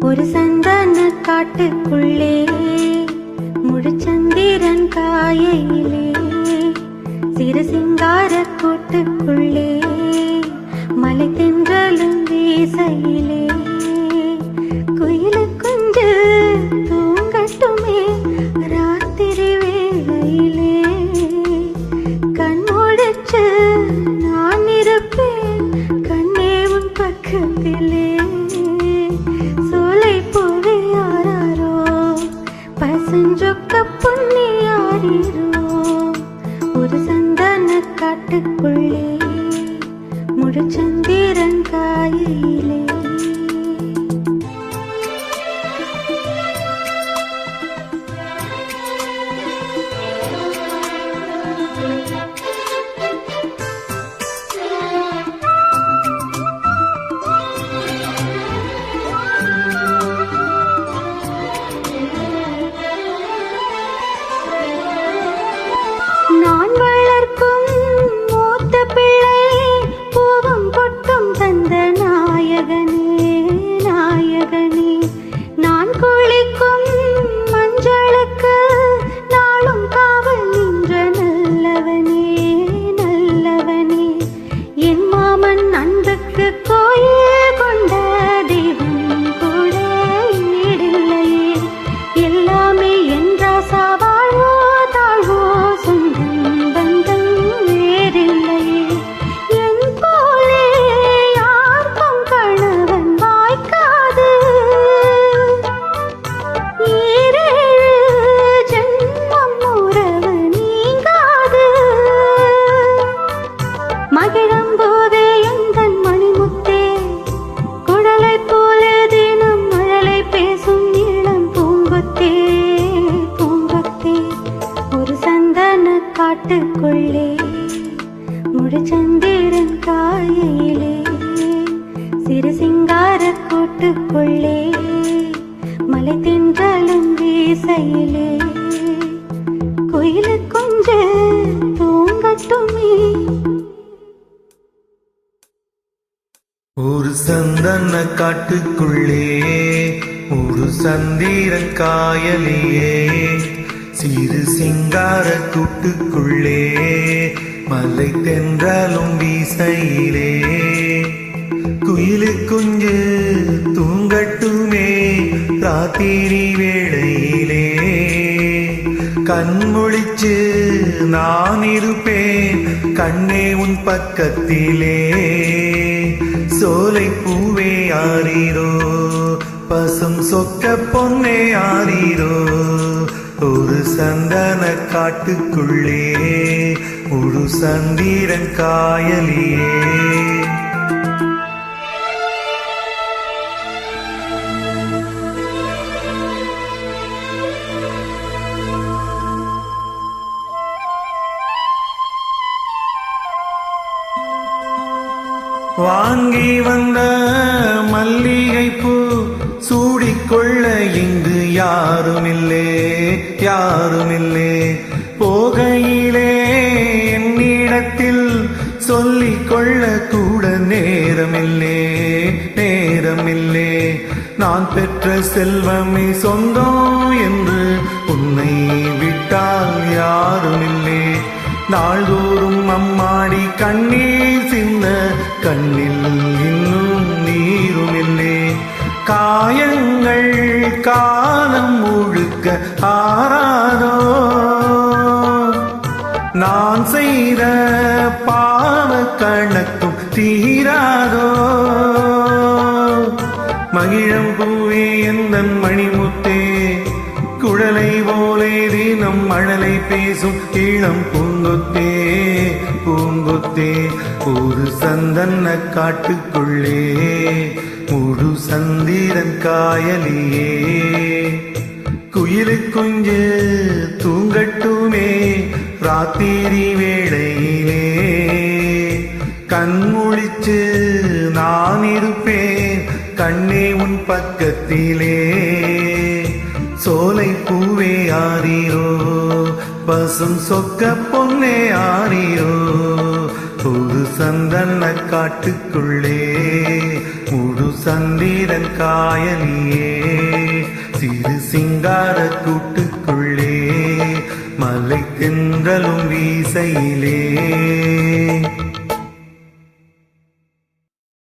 ஒரு சந்தன காட்டுக்குள்ளே முழுச்சந்திரன் காயையிலே சிறு சிங்கார கூட்டுக்குள்ளே மலை தென்றலும் வீசையிலே குயிலு குஞ்சு தூங்கட்டுமே ராத்திரி வேளையிலே கண் முடிச்சு நான் இருப்பேன் கண்ணே உன் பக்கத்திலே பசஞ்சொக்க பொன்னியாரீரோ ஒரு சந்தன காட்டுக்குள்ளே முழுச்சந்திரன் காயிலே நான் வளர்க்கும் மூத்த பிள்ளை பூவும் பொட்டும் தந்த நாயகனே நாயகனே நான் குளிக்கும் மஞ்சளுக்கு நாளும் காவல் நின்ற நல்லவனே நல்லவனே என் மாமன் அன்புக்கு கோயில் கொண்ட தெய்வம் கூட ஈடில்லையே எல்லாமே என் ராசாவாழோ தாழ்வோ மகிழம்போதே எந்தன் மணிமுத்தே குடலை போல தினம் மழலை பேசும் இளம் பூங்கொத்தே பூங்கொத்தே ஒரு சந்தன காட்டுக்குள்ளே முழுச்சந்திரன் காயையிலே சிறு சிங்கார கூட்டுக்குள்ளே மலை தென்றலும் வீசையிலே குயிலு கொஞ்ச தூங்கட்டுமே ஒரு சந்தன காட்டுக்குள்ளே ஒரு சந்திரன் காயலியே சிறு சிங்கார கூட்டுக்குள்ளே மலை தென்றலும் வீசையிலே குயிலு குஞ்சு தூங்கட்டுமே ராத்திரி வேளையிலே கண்முழிச்சு நான் இருப்பேன் கண்ணே உன் பக்கத்திலே சோலை பூவே ஆரீரோ பசும் சொக்க பொன்னே ஆரீரோ ஒரு சந்தன காட்டுக்குள்ளே முழு சந்திரன் காயலியே வாங்கி வந்த மல்லிகைப்பூ சூடிக்கொள்ள இங்கு யாருமில்லே யாருமில்லே போகையிலே என்னிடத்தில் சொல்லிக்கொள்ள கூட நேரமில்லே நேரமில்லே நான் பெற்ற செல்வமே சொந்தம் என்று உன்னை விட்டால் யாருமில்லே நாள்தோறும் அம்மாடி கண்ணீர் சிந்த கண்ணில் இன்னும் நீருமில்லே காயங்கள் காலம் முழுக்க ஆறாதோ நான் செய்த பாவ கணக்கும் தீராதோ மகிழம் பூவே எந்தன் மணிமுத்தே குழலை போலே தினம் மழலை பேசும் இளம் பூங்கொத்தே பூங்கொத்தே ஒரு சந்தன காட்டுக்குள்ளே முழு சந்திரன் காயலியே குயிலு குஞ்சு தூங்கட்டுமே ராத்திரி வேளையிலே கண்முழிச்சு நான் இருப்பேன் கண்ணே உன் பக்கத்திலே சோலை பூவே ஆரீரோ பசும் சொக்க பொன்னே ஆரீரோ ஒரு சந்தன காட்டுக்குள்ளே முழு முழு சந்திரன் காயலியே சிறு சிங்கார கூட்டுக்குள்ளே மலை தென்றலும் வீசையிலே